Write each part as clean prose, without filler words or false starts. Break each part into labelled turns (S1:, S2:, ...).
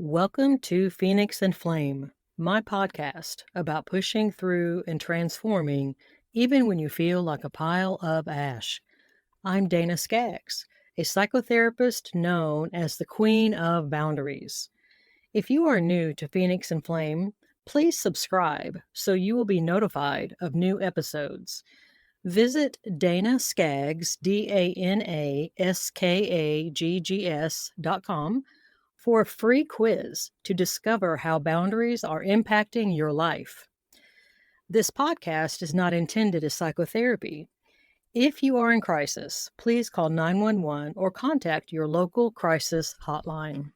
S1: Welcome to Phoenix and Flame, my podcast about pushing through and transforming even when you feel like a pile of ash. I'm Dana Skaggs, a psychotherapist known as the Queen of Boundaries. If you are new to Phoenix and Flame, please subscribe so you will be notified of new episodes. Visit Dana Skaggs, DanaSkaggs.com for a free quiz to discover how boundaries are impacting your life. This podcast is not intended as psychotherapy. If you are in crisis, please call 911 or contact your local crisis hotline.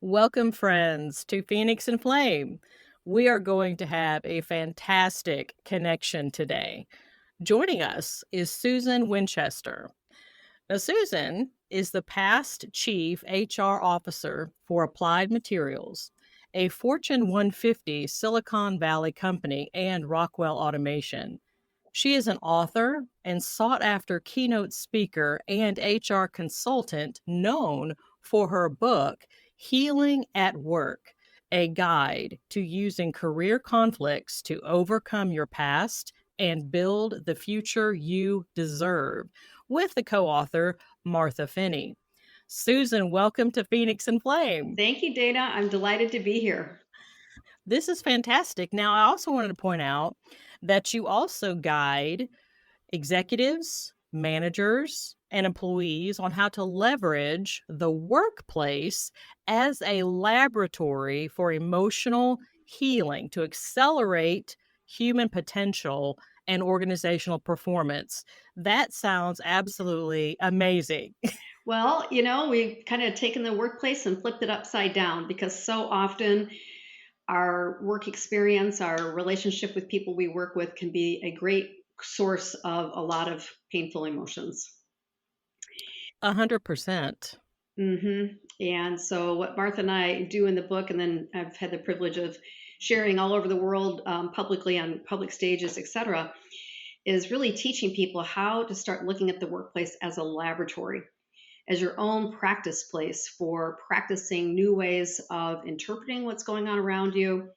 S1: Welcome, friends, to Phoenix and Flame. We are going to have a fantastic connection today. Joining us is Susan Winchester. Now, Susan is the past chief HR officer for Applied Materials, a Fortune 150 Silicon Valley company, and Rockwell Automation. She is an author and sought-after keynote speaker and HR consultant known for her book, Healing at Work, a guide to using career conflicts to overcome your past and build the future you deserve, with the co-author, Martha Finney. Susan, welcome to Phoenix and Flame.
S2: Thank you, Dana. I'm delighted to be here.
S1: This is fantastic. Now, I also wanted to point out that you also guide executives, managers, and employees on how to leverage the workplace as a laboratory for emotional healing to accelerate human potential and organizational performance. That sounds absolutely amazing.
S2: Well, we've kind of taken the workplace and flipped it upside down because so often our work experience, our relationship with people we work with can be a great source of a lot of painful emotions.
S1: 100%.
S2: And so, what Martha and I do in the book, and then I've had the privilege of sharing all over the world publicly on public stages, etc., is really teaching people how to start looking at the workplace as a laboratory, as your own practice place for practicing new ways of interpreting what's going on around you,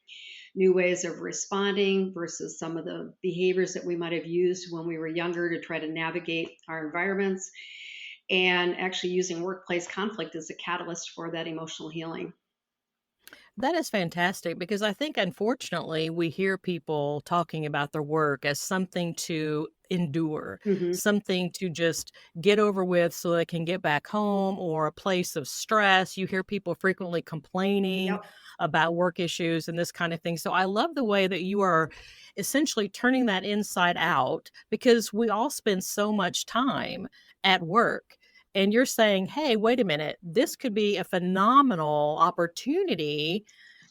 S2: new ways of responding versus some of the behaviors that we might have used when we were younger to try to navigate our environments, and actually using workplace conflict as a catalyst for that emotional healing.
S1: That is fantastic because I think, unfortunately, we hear people talking about their work as something to endure,
S2: Mm-hmm.
S1: something to just get over with so they can get back home, or a place of stress. You hear people frequently complaining
S2: Yep.
S1: about work issues and this kind of thing. So I love the way that you are essentially turning that inside out, because we all spend so much time at work. And you're saying, hey, wait a minute, this could be a phenomenal opportunity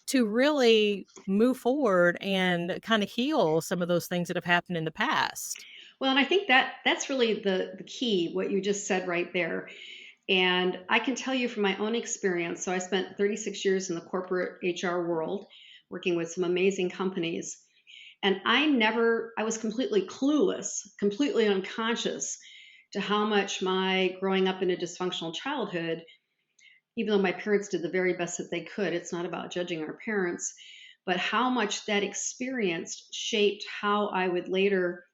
S1: to really move forward and kind of heal some of those things that have happened in the past.
S2: Well, and I think that's really the key, what you just said right there. And I can tell you from my own experience. So I spent 36 years in the corporate HR world, working with some amazing companies. And I was completely clueless, completely unconscious to how much my growing up in a dysfunctional childhood, even though my parents did the very best that they could, it's not about judging our parents, but how much that experience shaped how I would later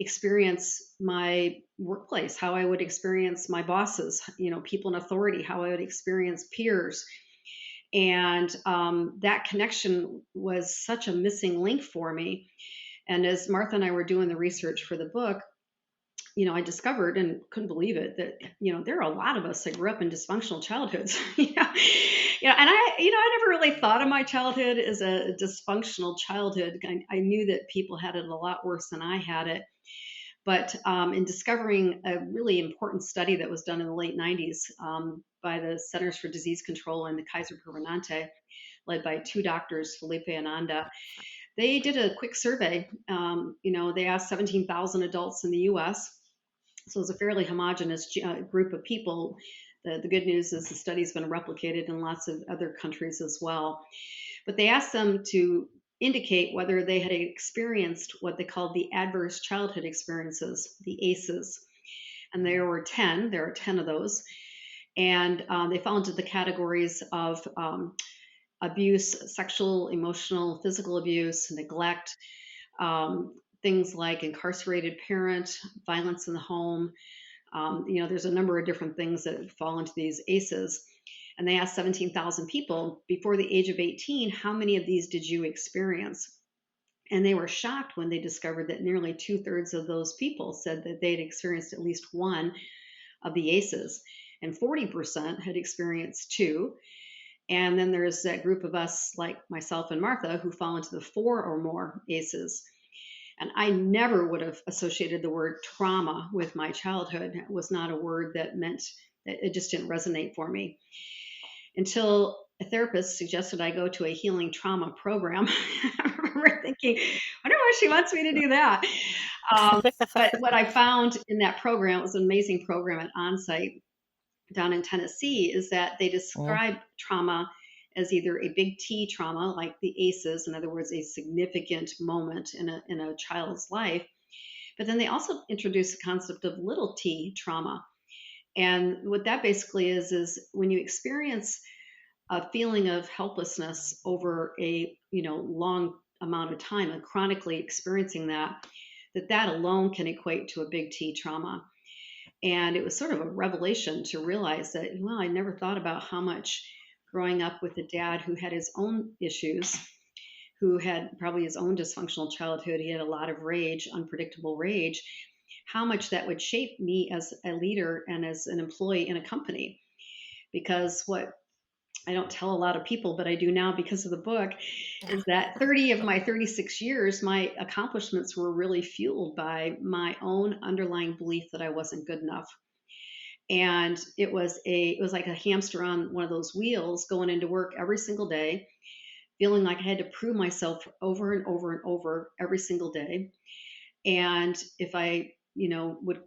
S2: experience my workplace, how I would experience my bosses, people in authority, how I would experience peers. And that connection was such a missing link for me. And as Martha and I were doing the research for the book, I discovered and couldn't believe it that, there are a lot of us that grew up in dysfunctional childhoods. And I never really thought of my childhood as a dysfunctional childhood. I knew that people had it a lot worse than I had it. But in discovering a really important study that was done in the late 90s by the Centers for Disease Control and the Kaiser led by two doctors, Felipe and Anda, they did a quick survey. They asked 17,000 adults in the US. So it was a fairly homogenous group of people. The good news is the study's been replicated in lots of other countries as well. But they asked them to indicate whether they had experienced what they called the adverse childhood experiences, the ACEs. And there are 10 of those. And they fall into the categories of abuse, sexual, emotional, physical abuse, neglect, things like incarcerated parent, violence in the home. There's a number of different things that fall into these ACEs. And they asked 17,000 people before the age of 18, how many of these did you experience? And they were shocked when they discovered that nearly 2/3 of those people said that they'd experienced at least one of the ACEs, and 40% had experienced two. And then there's that group of us, like myself and Martha, who fall into the 4 or more ACEs. And I never would have associated the word trauma with my childhood. It was not a word that meant that it just didn't resonate for me until a therapist suggested I go to a healing trauma program. I remember thinking, I wonder why she wants me to do that. But what I found in that program, it was an amazing program at Onsite down in Tennessee, is that they
S1: Mm.
S2: describe trauma as either a big T trauma, like the ACEs, in other words, a significant moment in a child's life. But then they also introduce the concept of little t trauma. And what that basically is when you experience a feeling of helplessness over a long amount of time and chronically experiencing that alone can equate to a big T trauma. And it was sort of a revelation to realize that, well, I never thought about how much growing up with a dad who had his own issues, who had probably his own dysfunctional childhood. He had a lot of rage, unpredictable rage, how much that would shape me as a leader and as an employee in a company. Because what I don't tell a lot of people, but I do now because of the book, is that 30 of my 36 years, my accomplishments were really fueled by my own underlying belief that I wasn't good enough. And it was like a hamster on one of those wheels going into work every single day, feeling like I had to prove myself over and over and over every single day. And if I, would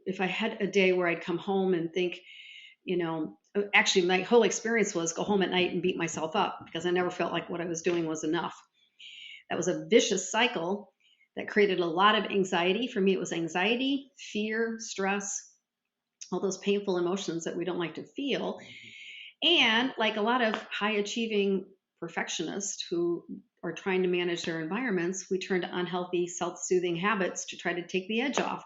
S2: if I had a day where I'd come home and think, actually my whole experience was go home at night and beat myself up because I never felt like what I was doing was enough. That was a vicious cycle that created a lot of anxiety. For me, it was anxiety, fear, stress, all those painful emotions that we don't like to feel. And like a lot of high achieving perfectionists who are trying to manage their environments, we turn to unhealthy self soothing habits to try to take the edge off.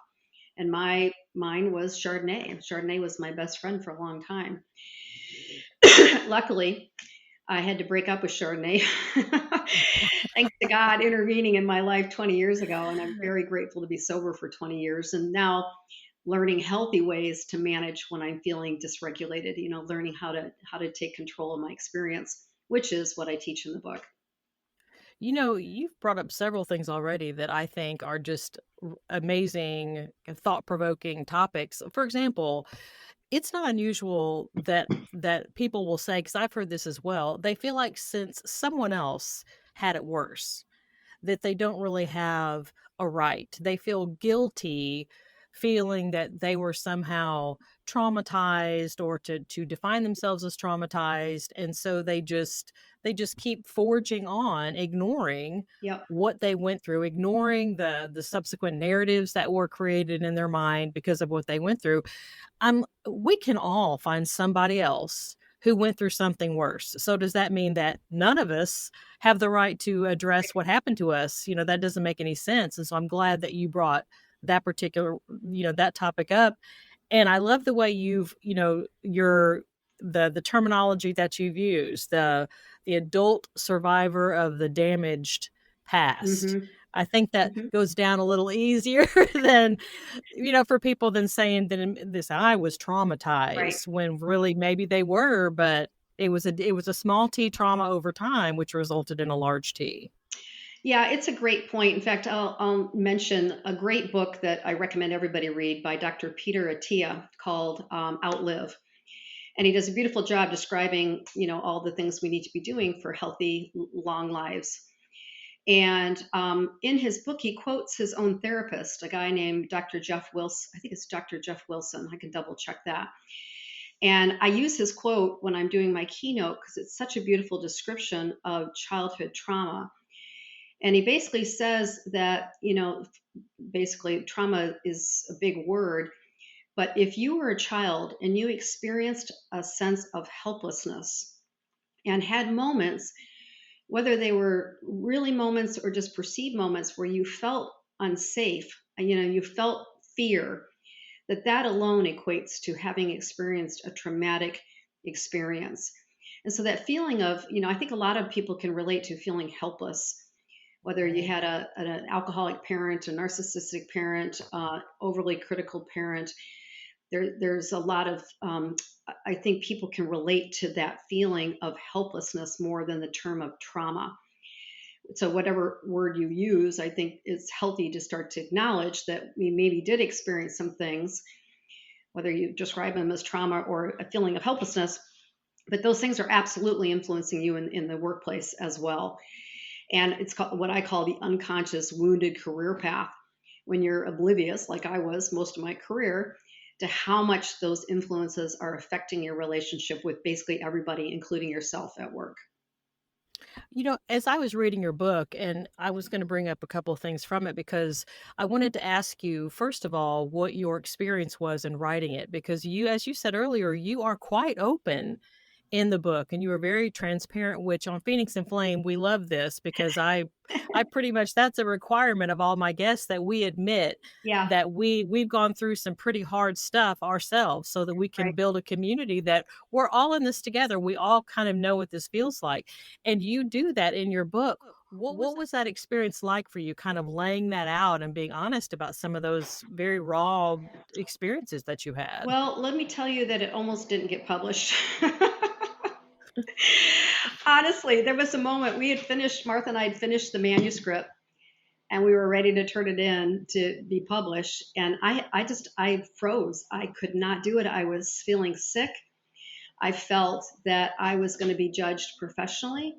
S2: And mine was Chardonnay. Chardonnay was my best friend for a long time. Luckily, I had to break up with Chardonnay. Thanks to God intervening in my life 20 years ago. And I'm very grateful to be sober for 20 years. And now learning healthy ways to manage when I'm feeling dysregulated, learning how to take control of my experience, which is what I teach in the book.
S1: You've brought up several things already that I think are just amazing, thought provoking topics. For example, it's not unusual that people will say, because I've heard this as well, they feel like since someone else had it worse, that they don't really have a right. They feel guilty feeling that they were somehow traumatized or to define themselves as traumatized, and so they just keep forging on, ignoring
S2: Yep.
S1: what they went through, ignoring the subsequent narratives that were created in their mind because of what they went through. We can all find somebody else who went through something worse. So does that mean that none of us have the right to address what happened to us? That doesn't make any sense. And so I'm glad that you brought that particular, that topic up. And I love the way the terminology that you've used, the adult survivor of the damaged past.
S2: Hmm.
S1: I think that
S2: Hmm.
S1: goes down a little easier than for people than saying that this I was
S2: Right.
S1: traumatized when really maybe they were, but it was a small T trauma over time, which resulted in a large T.
S2: Yeah, it's a great point. In fact, I'll mention a great book that I recommend everybody read by Dr. Peter Attia called Outlive. And he does a beautiful job describing, all the things we need to be doing for healthy, long lives. And in his book, he quotes his own therapist, a guy named Dr. Jeff Wilson. I think it's Dr. Jeff Wilson. I can double check that. And I use his quote when I'm doing my keynote because it's such a beautiful description of childhood trauma. And he basically says that, basically trauma is a big word, but if you were a child and you experienced a sense of helplessness and had moments, whether they were really moments or just perceived moments where you felt unsafe, you felt fear, that alone equates to having experienced a traumatic experience. And so that feeling of, I think a lot of people can relate to feeling helpless, whether you
S1: Right.
S2: had an alcoholic parent, a narcissistic parent, overly critical parent. There's a lot of, I think people can relate to that feeling of helplessness more than the term of trauma. So, whatever word you use, I think it's healthy to start to acknowledge that we maybe did experience some things, whether you describe them as trauma or a feeling of helplessness, but those things are absolutely influencing you in the workplace as well. And it's called, what I call the unconscious wounded career path, when you're oblivious, like I was most of my career, to how much those influences are affecting your relationship with basically everybody, including yourself at work.
S1: As I was reading your book, and I was going to bring up a couple of things from it because I wanted to ask you, first of all, what your experience was in writing it. Because you, as you said earlier, you are quite open in the book and you were very transparent, which on Phoenix and Flame, we love this because I pretty much that's a requirement of all my guests that we admit
S2: Yeah,
S1: that we've gone through some pretty hard stuff ourselves so that we can
S2: right.
S1: build a community that we're all in this together. We all kind of know what this feels like. And you do that in your book. What was that experience like for you, kind of laying that out and being honest about some of those very raw experiences that you had?
S2: Well, let me tell you that it almost didn't get published. Honestly, there was a moment Martha and I had finished the manuscript and we were ready to turn it in to be published. And I froze. I could not do it. I was feeling sick. I felt that I was going to be judged professionally.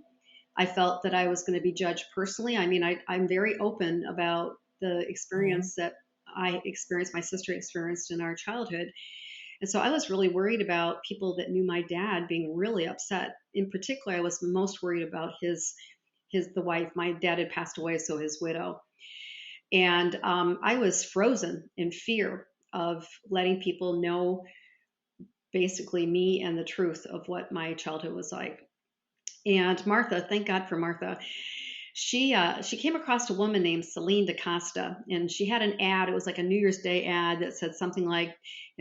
S2: I felt that I was going to be judged personally. I mean, I'm very open about the
S1: Mhm.
S2: experience that I experienced, my sister experienced in our childhood. And so I was really worried about people that knew my dad being really upset. In particular, I was most worried about the wife. My dad had passed away, so his widow. And I was frozen in fear of letting people know basically me and the truth of what my childhood was like. And Martha, thank God for Martha, she came across a woman named Celine DaCosta, and she had an ad. It was like a New Year's Day ad that said something like,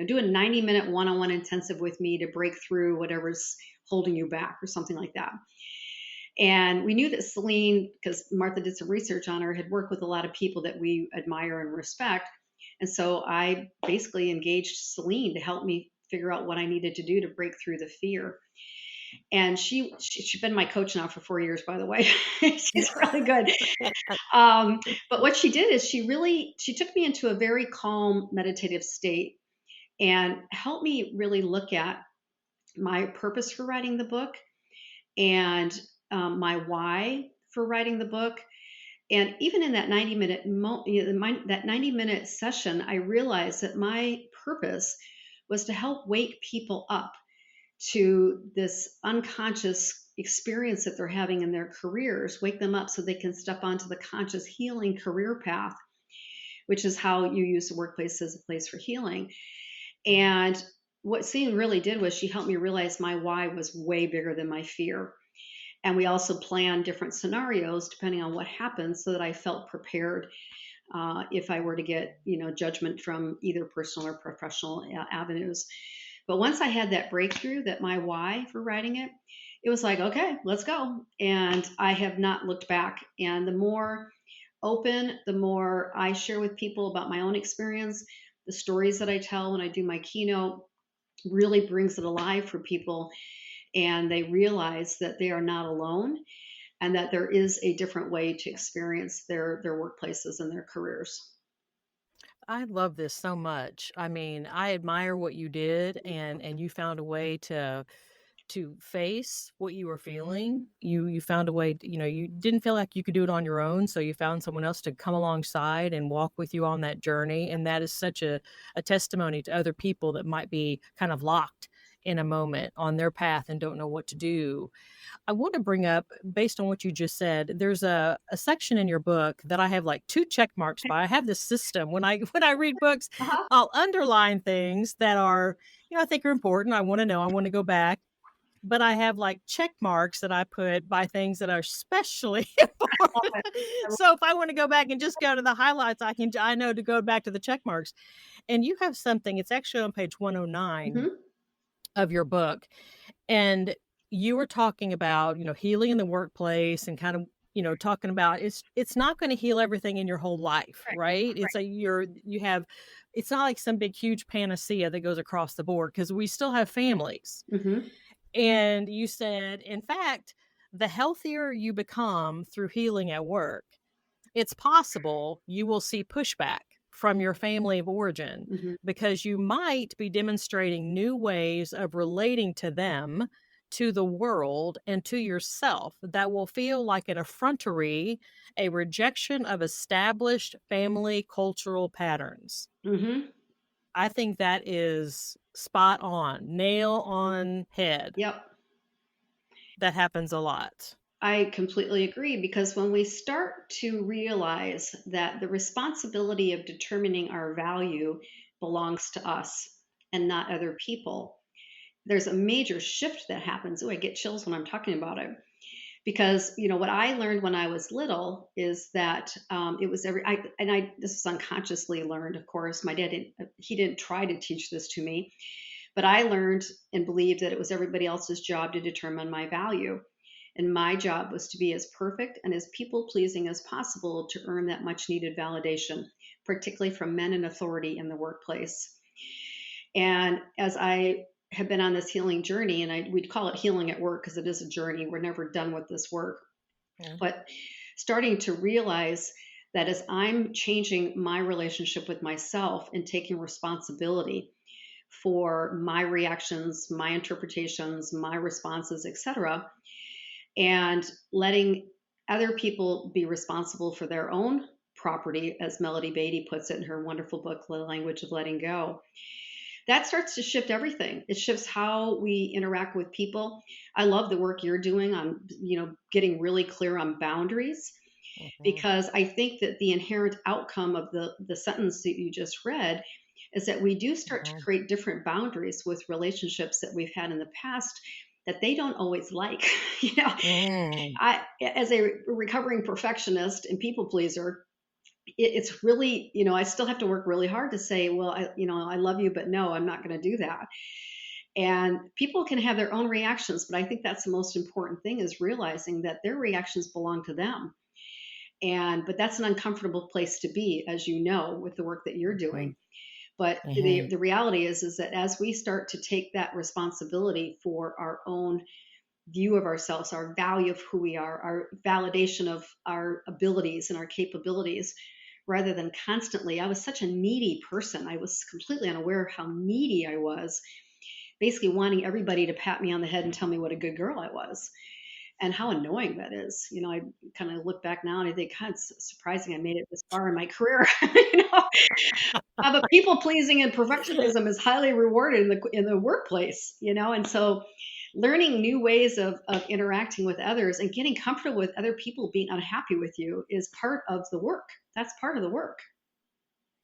S2: do a 90-minute one-on-one intensive with me to break through whatever's holding you back, or something like that. And we knew that Celine, because Martha did some research on her, had worked with a lot of people that we admire and respect. And so I basically engaged Celine to help me figure out what I needed to do to break through the fear. And she's been my coach now for 4 years, by the way. She's really good. But what she did is she took me into a very calm meditative state and helped me really look at my purpose for writing the book, and my why for writing the book. And even in that 90-minute session, I realized that my purpose was to help wake people up to this unconscious experience that they're having in their careers, wake them up so they can step onto the conscious healing career path, which is how you use the workplace as a place for healing. And what Celine really did was she helped me realize my why was way bigger than my fear. And we also planned different scenarios depending on what happens so that I felt prepared if I were to get, judgment from either personal or professional avenues. But once I had that breakthrough, that my why for writing it, it was like, okay, let's go. And I have not looked back. And the more open, the more I share with people about my own experience, the stories that I tell when I do my keynote really brings it alive for people. And they realize that they are not alone and that there is a different way to experience their workplaces and their careers.
S1: I love this so much. I mean, I admire what you did and you found a way to face what you were feeling. You found a way, you didn't feel like you could do it on your own, so you found someone else to come alongside and walk with you on that journey, and that is such a testimony to other people that might be kind of locked in a moment on their path and don't know what to do. I want to bring up, based on what you just said, there's a section in your book that I have like 2 check marks by. I have this system when I when I read books,
S2: Uh-huh.
S1: I'll underline things that are, I think are important. I want to know, I want to go back, but I have like check marks that I put by things that are especially
S2: Love
S1: important.
S2: it.
S1: So if I want to go back and just go to the highlights, I know to go back to the check marks. And you have something, it's actually on page 109
S2: Mhm.
S1: of your book, and you were talking about, healing in the workplace and kind of, talking about it's not going to heal everything in your whole life,
S2: Right,
S1: right?
S2: right.
S1: You have it's not like some big huge panacea that goes across the board because we still have families.
S2: Mhm.
S1: And you said, in fact, the healthier you become through healing at work, it's possible you will see pushback from your family of origin
S2: Mhm.
S1: because you might be demonstrating new ways of relating to them, to the world, and to yourself that will feel like an effrontery, a rejection of established family cultural patterns.
S2: Mhm.
S1: I think that is spot on, nail on head.
S2: Yep.
S1: That happens a lot.
S2: I completely agree because when we start to realize that the responsibility of determining our value belongs to us and not other people, there's a major shift that happens. Oh, I get chills when I'm talking about it. Because what I learned when I was little is that it was this was unconsciously learned. Of course, my dad didn't try to teach this to me, but I learned and believed that it was everybody else's job to determine my value. And my job was to be as perfect and as people pleasing as possible to earn that much needed validation, particularly from men in authority in the workplace. And as I have been on this healing journey, and we'd call it healing at work because it is a journey, we're never done with this work,
S1: Yeah.
S2: but starting to realize that as I'm changing my relationship with myself and taking responsibility for my reactions, my interpretations, my responses, etc., and letting other people be responsible for their own property, as Melody Beatty puts it in her wonderful book, The Language of Letting Go. That starts to shift everything. It shifts how we interact with people. I love the work you're doing on, getting really clear on boundaries
S1: Mhm,
S2: because I think that the inherent outcome of the sentence that you just read is that we do start to
S1: mhm.
S2: create different boundaries with relationships that we've had in the past that they don't always like. you know,
S1: Mm.
S2: I, as a recovering perfectionist and people pleaser, it's really, I still have to work really hard to say, well, I love you, but no, I'm not going to do that. And people can have their own reactions, but I think that's the most important thing is realizing that their reactions belong to them. But that's an uncomfortable place to be, as you know, with the work that you're
S1: Mhm,
S2: doing. But the
S1: mhm,
S2: the reality is that as we start to take that responsibility for our own view of ourselves, our value of who we are, our validation of our abilities and our capabilities, rather than constantly, I was such a needy person. I was completely unaware of how needy I was, basically wanting everybody to pat me on the head and tell me what a good girl I was and how annoying that is. I kind of look back now and I think, God, it's surprising I made it this far in my career. But people pleasing and perfectionism is highly rewarded in the workplace, and so learning new ways of interacting with others and getting comfortable with other people being unhappy with you is part of the work. That's part of the work.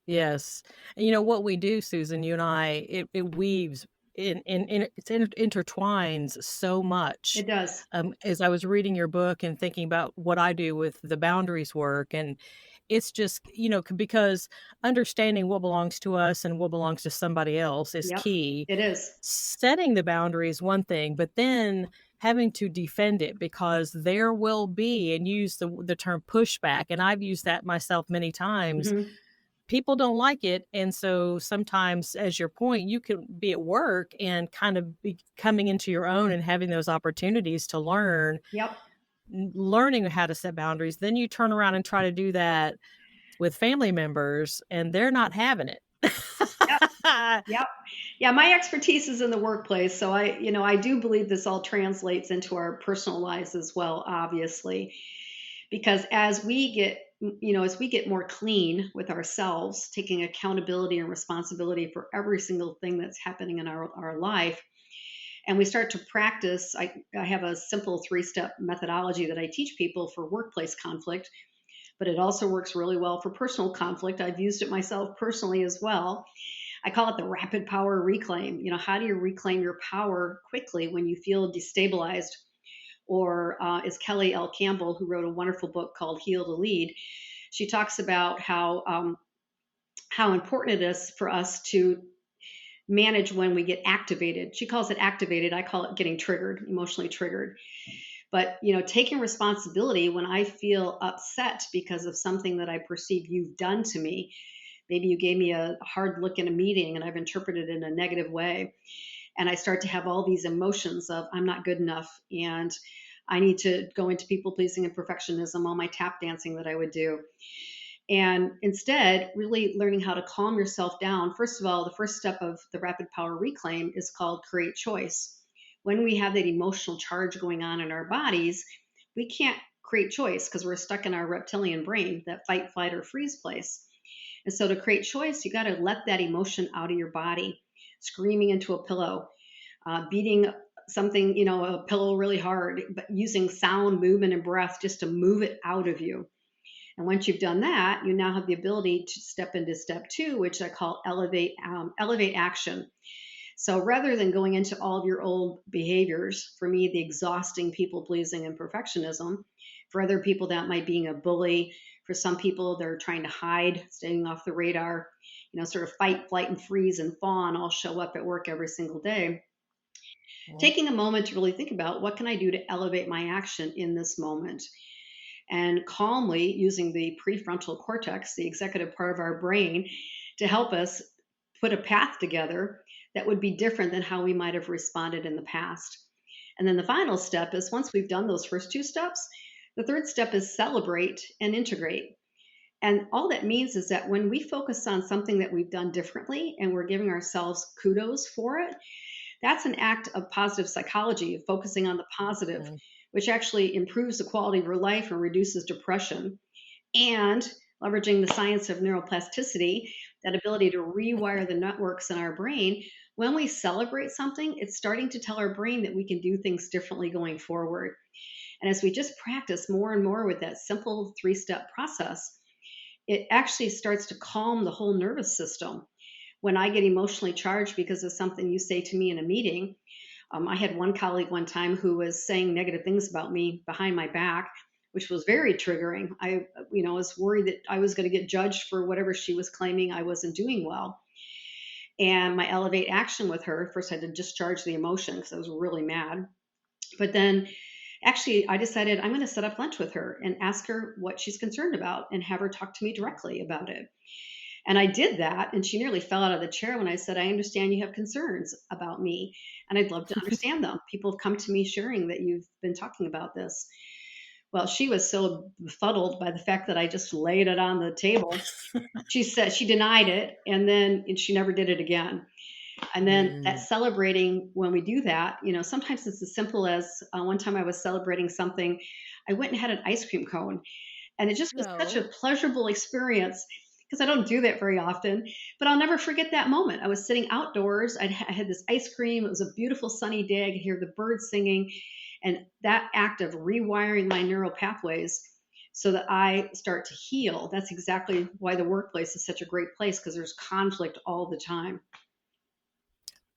S1: Yes. And you know what we do, Susan, you and I, it weaves intertwines so much.
S2: It does.
S1: As I was reading your book and thinking about what I do with the boundaries work, and it's just, because understanding what belongs to us and what belongs to somebody else is
S2: Yep.
S1: key.
S2: It is.
S1: Setting the boundary is one thing, but then having to defend it because there will be, and use the term pushback, and I've used that myself many times.
S2: Hmm.
S1: People don't like it, and so sometimes, as your point, you can be at work and kind of be coming into your own and having those opportunities to
S2: Yep.
S1: learning how to set boundaries. Then you turn around and try to do that with family members, and they're not having it.
S2: Yep. Yep. Yeah, my expertise is in the workplace, so I do believe this all translates into our personal lives as well, obviously. Because as we get more clean with ourselves, taking accountability and responsibility for every single thing that's happening in our life, And we start to practice. I have a simple 3-step methodology that I teach people for workplace conflict, but it also works really well for personal conflict. I've used it myself personally as well. I call it the rapid power reclaim. How do you reclaim your power quickly when you feel destabilized? Or is Kelly L. Campbell, who wrote a wonderful book called Heal to Lead. She talks about how important it is for us to manage when we get activated. She calls it activated. I call it getting triggered, emotionally triggered. But taking responsibility when I feel upset because of something that I perceive you've done to me. Maybe you gave me a hard look in a meeting and I've interpreted it in a negative way. And I start to have all these emotions of I'm not good enough and I need to go into people pleasing and perfectionism, all my tap dancing that I would do. And instead, really learning how to calm yourself down. First of all, the first step of the rapid power reclaim is called create choice. When we have that emotional charge going on in our bodies, we can't create choice because we're stuck in our reptilian brain, that fight, flight, or freeze place. And so to create choice, you got to let that emotion out of your body, screaming into a pillow, beating something, a pillow really hard, but using sound, movement, and breath just to move it out of you. And once you've done that, you now have the ability to step into step 2, which I call elevate action. So rather than going into all of your old behaviors, for me, the exhausting people pleasing and perfectionism, for other people, that might being a bully. For some people, they're trying to hide, staying off the radar, sort of fight, flight, and freeze and fawn all show up at work every single day.
S1: Mhm.
S2: Taking a moment to really think about what can I do to elevate my action in this moment, and calmly using the prefrontal cortex, the executive part of our brain, to help us put a path together that would be different than how we might have responded in the past. And then the final step is, once we've done those first 2 steps, the third step is celebrate and integrate. And all that means is that when we focus on something that we've done differently and we're giving ourselves kudos for it, that's an act of positive psychology, focusing on the positive,
S1: Mhm.
S2: which actually improves the quality of your life and reduces depression. And leveraging the science of neuroplasticity, that ability to rewire the networks in our brain, when we celebrate something, it's starting to tell our brain that we can do things differently going forward. And as we just practice more and more with that simple 3-step process, it actually starts to calm the whole nervous system. When I get emotionally charged because of something you say to me in a meeting, I had one colleague one time who was saying negative things about me behind my back, which was very triggering. I was worried that I was going to get judged for whatever she was claiming I wasn't doing well. And my elevate action with her, first I had to discharge the emotion because I was really mad. But then actually, I decided I'm going to set up lunch with her and ask her what she's concerned about and have her talk to me directly about it. And I did that, and she nearly fell out of the chair when I said, I understand you have concerns about me, and I'd love to understand them. People have come to me sharing that you've been talking about this. Well, she was so befuddled by the fact that I just laid it on the table. She said she denied it, and she never did it again. And then that
S1: Mm.
S2: celebrating, when we do that, sometimes it's as simple as one time I was celebrating something. I went and had an ice cream cone, and it just was such a
S1: No.
S2: pleasurable experience because I don't do that very often. But I'll never forget that moment. I was sitting outdoors. I had this ice cream. It was a beautiful sunny day. I could hear the birds singing. And that act of rewiring my neural pathways so that I start to heal, that's exactly why the workplace is such a great place, because there's conflict all the time.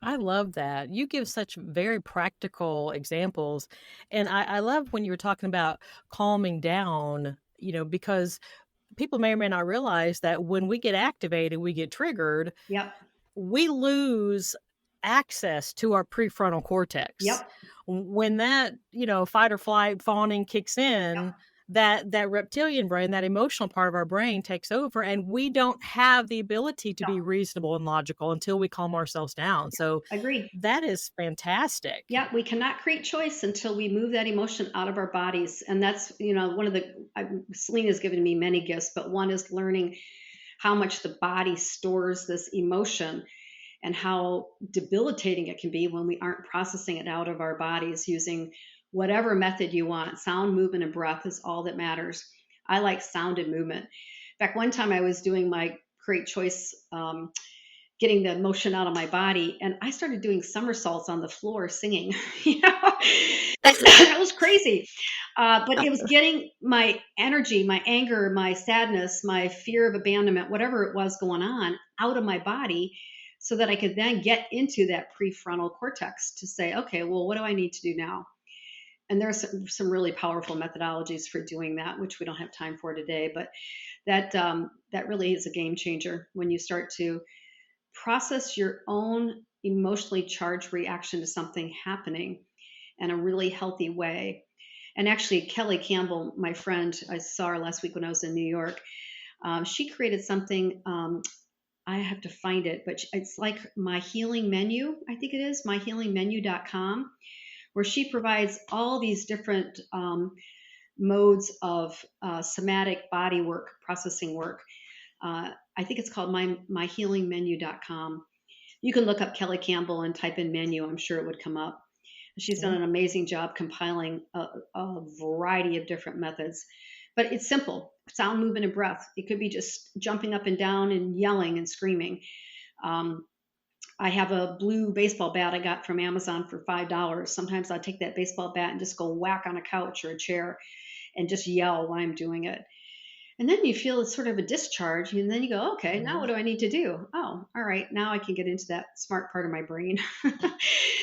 S1: I love that. You give such very practical examples. And I love when you were talking about calming down, because people may or may not realize that when we get activated, we get triggered,
S2: Yep.
S1: we lose access to our prefrontal cortex.
S2: Yep.
S1: When that, fight or flight fawning kicks
S2: Yep.
S1: in, that reptilian brain, that emotional part of our brain takes over, and we don't have the ability to
S2: No.
S1: be reasonable and logical until we calm ourselves down. So
S2: Agreed.
S1: that is fantastic.
S2: Yeah, we cannot create choice until we move that emotion out of our bodies. And that's, one of the, Selena's given me many gifts, but one is learning how much the body stores this emotion and how debilitating it can be when we aren't processing it out of our bodies using whatever method you want. Sound, movement, and breath is all that matters. I like sound and movement. In fact, one time I was doing my create choice getting the emotion out of my body. And I started doing somersaults on the floor singing. You know, that was crazy. But it was getting my energy, my anger, my sadness, my fear of abandonment, whatever it was going on, out of my body so that I could then get into that prefrontal cortex to say, okay, well, what do I need to do now? And there's some really powerful methodologies for doing that, which we don't have time for today. But that really is a game changer when you start to process your own emotionally charged reaction to something happening in a really healthy way. And actually, Kelly Campbell, my friend, I saw her last week when I was in New York. She created something. I have to find it, but it's like My Healing Menu, I think it is, myhealingmenu.com, where she provides all these different modes of somatic body work, processing work. I think it's called myhealingmenu.com. You can look up Kelly Campbell and type in menu. I'm sure it would come up. She's done
S1: Yeah.
S2: an amazing job compiling a variety of different methods. But it's simple: sound, movement, and breath. It could be just jumping up and down and yelling and screaming. Um, I have a blue baseball bat I got from Amazon for $5. Sometimes I'll take that baseball bat and just go whack on a couch or a chair and just yell while I'm doing it. And then you feel sort of a discharge, and then you go, okay, now what
S1: Mhm.
S2: do I need to do? Oh, all right, now I can get into that smart part of my brain.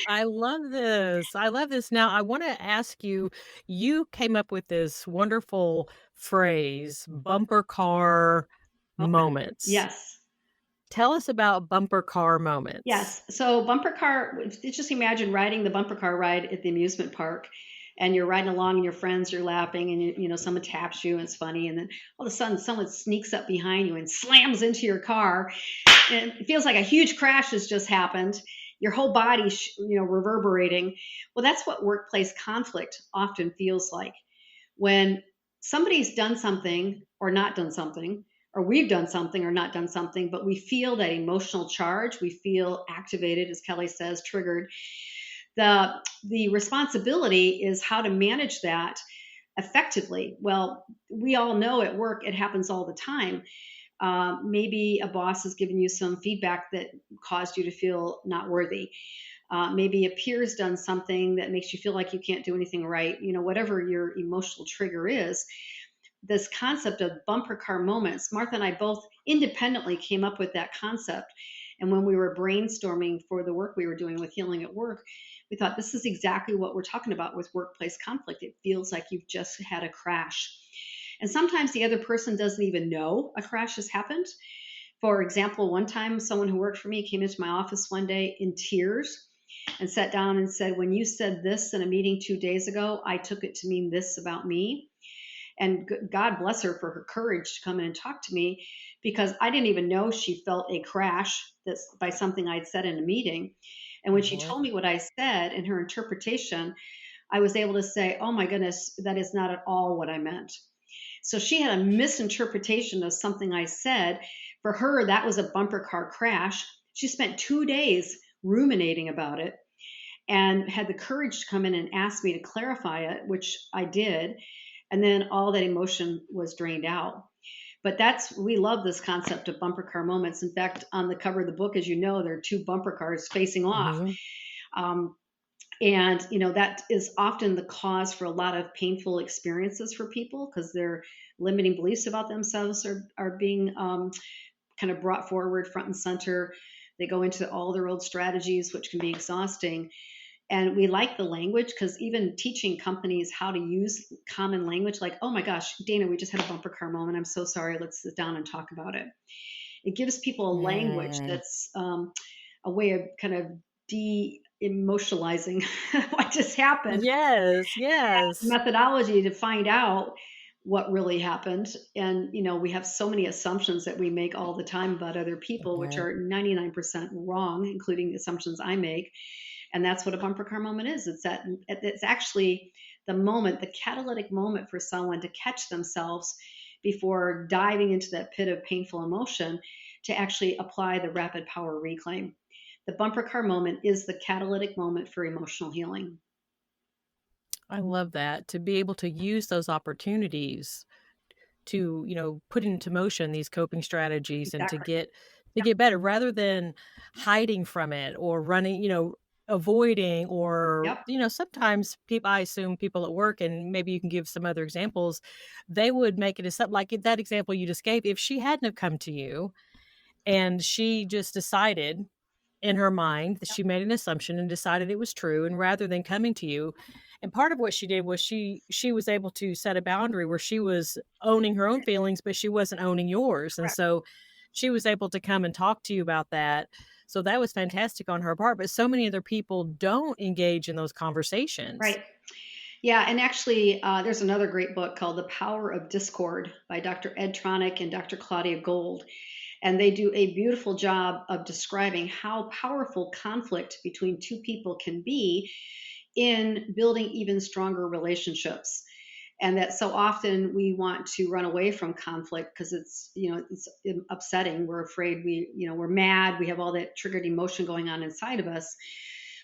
S1: I love this. I love this. Now, I want to ask you, you came up with this wonderful phrase, bumper car
S2: Okay.
S1: moments.
S2: Yes.
S1: Tell us about bumper car moments.
S2: Yes. So bumper car, just imagine riding the bumper car ride at the amusement park, and you're riding along and your friends are laughing, and someone taps you and it's funny, and then all of a sudden someone sneaks up behind you and slams into your car, and it feels like a huge crash has just happened. Your whole body, reverberating. Well, that's what workplace conflict often feels like. When somebody's done something or not done something, or we've done something or not done something, but we feel that emotional charge, we feel activated, as Kelly says, triggered. The responsibility is how to manage that effectively. Well, we all know at work it happens all the time. Maybe a boss has given you some feedback that caused you to feel not worthy. Maybe a peer's done something that makes you feel like you can't do anything right. Whatever your emotional trigger is, this concept of bumper car moments, Martha and I both independently came up with that concept. And when we were brainstorming for the work we were doing with healing at work, we thought this is exactly what we're talking about with workplace conflict. It feels like you've just had a crash. And sometimes the other person doesn't even know a crash has happened. For example, one time someone who worked for me came into my office one day in tears and sat down and said, when you said this in a meeting 2 days ago, I took it to mean this about me. And God bless her for her courage to come in and talk to me, because I didn't even know she felt a crash that's by something I'd said in a meeting. And when she
S1: Mhm.
S2: told me what I said and her interpretation, I was able to say, oh my goodness, that is not at all what I meant. So she had a misinterpretation of something I said. For her, that was a bumper car crash. She spent 2 days ruminating about it and had the courage to come in and ask me to clarify it, which I did. And then all that emotion was drained out. But we love this concept of bumper car moments. In fact, on the cover of the book, as you know, there are two bumper cars facing off.
S1: Mhm.
S2: Um, and that is often the cause for a lot of painful experiences for people, because their limiting beliefs about themselves are being kind of brought forward front and center. They go into all their old strategies, which can be exhausting. And we like the language, because even teaching companies how to use common language, like, oh my gosh, Dana, we just had a bumper car moment, I'm so sorry, let's sit down and talk about it. It gives people a language
S1: Mm.
S2: that's a way of kind of de-emotionalizing what just happened,
S1: Yes, yes.
S2: methodology to find out what really happened. And we have so many assumptions that we make all the time about other people, which
S1: Yeah.
S2: are 99% wrong, including the assumptions I make. And that's what a bumper car moment is. It's actually the moment, the catalytic moment for someone to catch themselves before diving into that pit of painful emotion, to actually apply the rapid power reclaim. The bumper car moment is the catalytic moment for emotional healing.
S1: I love that, to be able to use those opportunities to, put into motion these coping strategies and to
S2: Exactly.
S1: get to get better rather than hiding from it or running, avoiding or,
S2: Yep.
S1: sometimes people I assume people at work, and maybe you can give some other examples, they would make it as something like that example you just gave. If she hadn't have come to you and she just decided in her mind that she made an assumption and decided it was true, and rather than coming to you, and part of what she did was she was able to set a boundary where she was owning her own feelings, but she wasn't owning yours, and
S2: Correct.
S1: so she was able to come and talk to you about that. So that was fantastic on her part, but so many other people don't engage in those conversations.
S2: Right. Yeah, and actually, there's another great book called The Power of Discord by Dr. Ed Tronick and Dr. Claudia Gold. And they do a beautiful job of describing how powerful conflict between two people can be in building even stronger relationships. And that so often we want to run away from conflict because it's upsetting. We're afraid, we're mad, we have all that triggered emotion going on inside of us.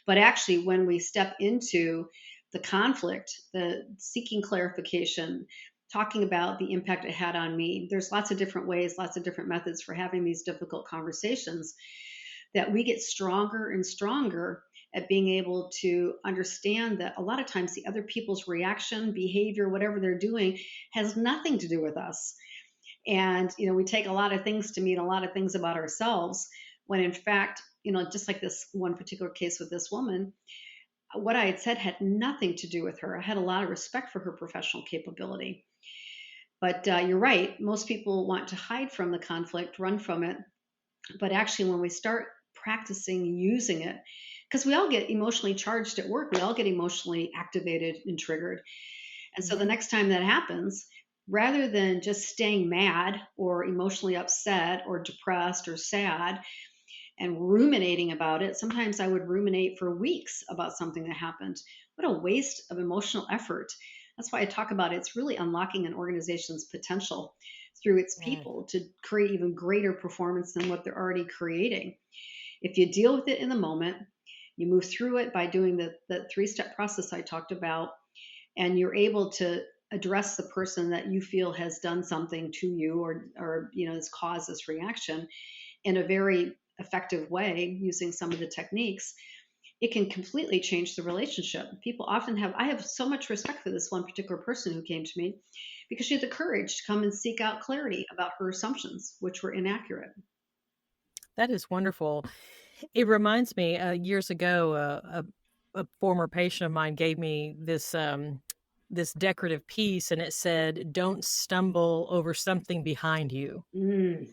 S2: But actually, when we step into the conflict, the seeking clarification, talking about the impact it had on me, there's lots of different ways, lots of different methods for having these difficult conversations, that we get stronger and stronger at being able to understand that a lot of times the other people's reaction, behavior, whatever they're doing has nothing to do with us. And we take a lot of things to mean a lot of things about ourselves, when in fact, just like this one particular case with this woman, what I had said had nothing to do with her. I had a lot of respect for her professional capability. But you're right, most people want to hide from the conflict, run from it. But actually, when we start practicing using it, because we all get emotionally charged at work, we all get emotionally activated and triggered. And so the
S1: Mhm.
S2: next time that happens, rather than just staying mad or emotionally upset or depressed or sad and ruminating about it, sometimes I would ruminate for weeks about something that happened. What a waste of emotional effort. That's why I talk about it's really unlocking an organization's potential through its
S1: Mm.
S2: people to create even greater performance than what they're already creating. If you deal with it in the moment, you move through it by doing the three-step process I talked about, and you're able to address the person that you feel has done something to you, or has caused this reaction in a very effective way using some of the techniques, it can completely change the relationship. People often have, I have so much respect for this one particular person who came to me because she had the courage to come and seek out clarity about her assumptions, which were inaccurate.
S1: That is wonderful. It reminds me, years ago, a former patient of mine gave me this decorative piece, and it said, "Don't stumble over something behind you."
S2: Mm,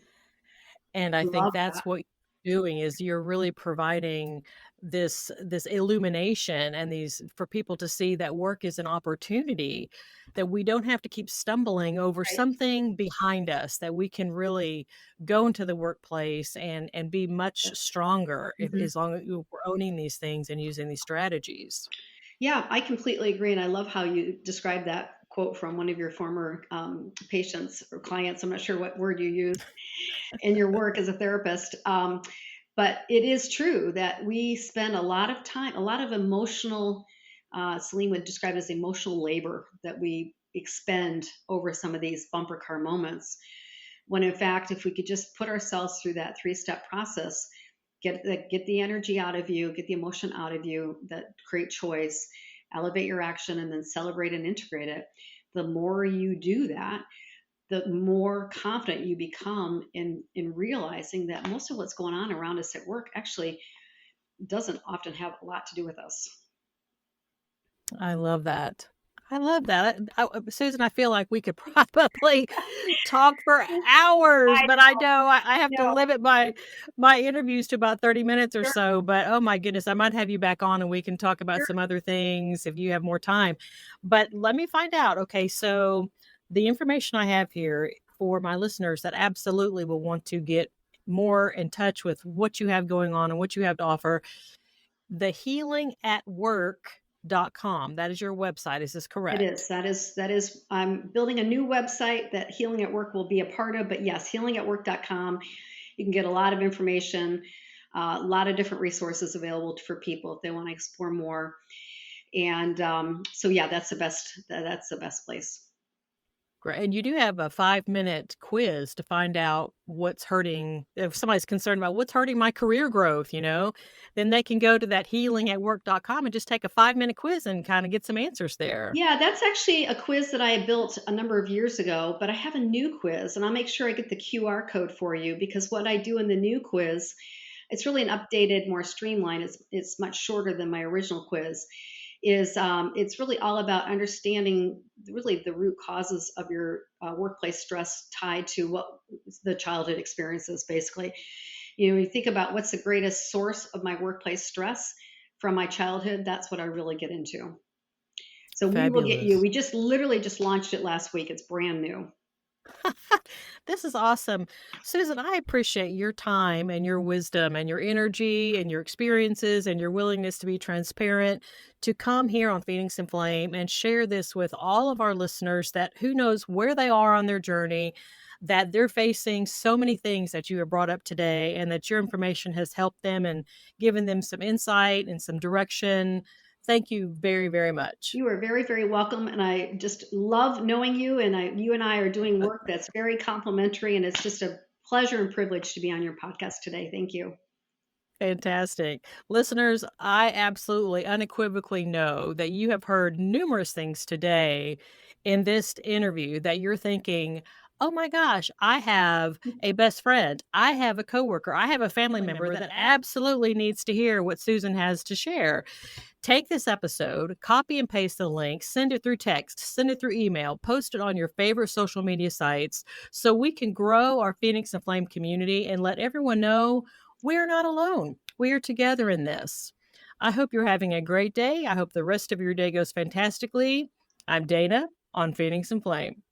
S1: And I think
S2: love that.
S1: that's what you're doing is you're really providing this illumination and these for people to see that work is an opportunity, that we don't have to keep stumbling over
S2: Right.
S1: something behind us, that we can really go into the workplace and be much
S2: Yes.
S1: stronger if
S2: Mhm.
S1: as long as we're owning these things and using these strategies.
S2: Yeah, I completely agree. And I love how you described that quote from one of your former patients or clients. I'm not sure what word you use in your work as a therapist. But it is true that we spend a lot of time, a lot of emotional, Celine would describe it as emotional labor that we expend over some of these bumper car moments. When in fact, if we could just put ourselves through that three-step process, get the energy out of you, get the emotion out of you, that create choice, elevate your action, and then celebrate and integrate it. The more you do that, the more confident you become in realizing that most of what's going on around us at work actually doesn't often have a lot to do with us.
S1: I love that. I love that. Susan, I feel like we could probably talk for hours,
S2: I
S1: but I know I have to
S2: know.
S1: limit my interviews to about 30 minutes or so, but oh my goodness, I might have you back on and we can talk about
S2: Sure.
S1: some other things if you have more time. But let me find out. Okay, so the information I have here for my listeners that absolutely will want to get more in touch with what you have going on and what you have to offer, thehealingatwork.com. That is your website. Is this
S2: It
S1: correct?
S2: is. That is. I'm building a new website that Healing at Work will be a part of. But yes, healingatwork.com. You can get a lot of information, a lot of different resources available for people if they want to explore more. And so yeah, that's the best. That's the best place.
S1: Great, and you do have a 5-minute quiz to find out what's hurting if somebody's concerned about what's hurting my career growth, then they can go to that healingatwork.com and just take a 5-minute quiz and kinda get some answers there.
S2: Yeah, that's actually a quiz that I built a number of years ago, but I have a new quiz and I'll make sure I get the QR code for you because what I do in the new quiz, it's really an updated, more streamlined, it's much shorter than my original quiz. It's really all about understanding really the root causes of your workplace stress tied to what the childhood experiences basically. You think about what's the greatest source of my workplace stress from my childhood, that's what I really get into. So we will get you.
S1: Fabulous.
S2: We just literally just launched it last week. It's brand new.
S1: This is awesome. Susan, I appreciate your time and your wisdom and your energy and your experiences and your willingness to be transparent to come here on Phoenix and Flame and share this with all of our listeners that who knows where they are on their journey, that they're facing so many things that you have brought up today and that your information has helped them and given them some insight and some direction. Thank you very, very much.
S2: You are very, very welcome, and I just love knowing you. And you and I are doing work that's very complimentary, and it's just a pleasure and privilege to be on your podcast today. Thank you.
S1: Fantastic. Listeners, I absolutely unequivocally know that you have heard numerous things today in this interview that you're thinking, oh my gosh, I have a best friend. I have a coworker. I have a family member that absolutely needs to hear what Susan has to share. Take this episode, copy and paste the link, send it through text, send it through email, post it on your favorite social media sites so we can grow our Phoenix and Flame community and let everyone know we're not alone. We are together in this. I hope you're having a great day. I hope the rest of your day goes fantastically. I'm Dana on Phoenix and Flame.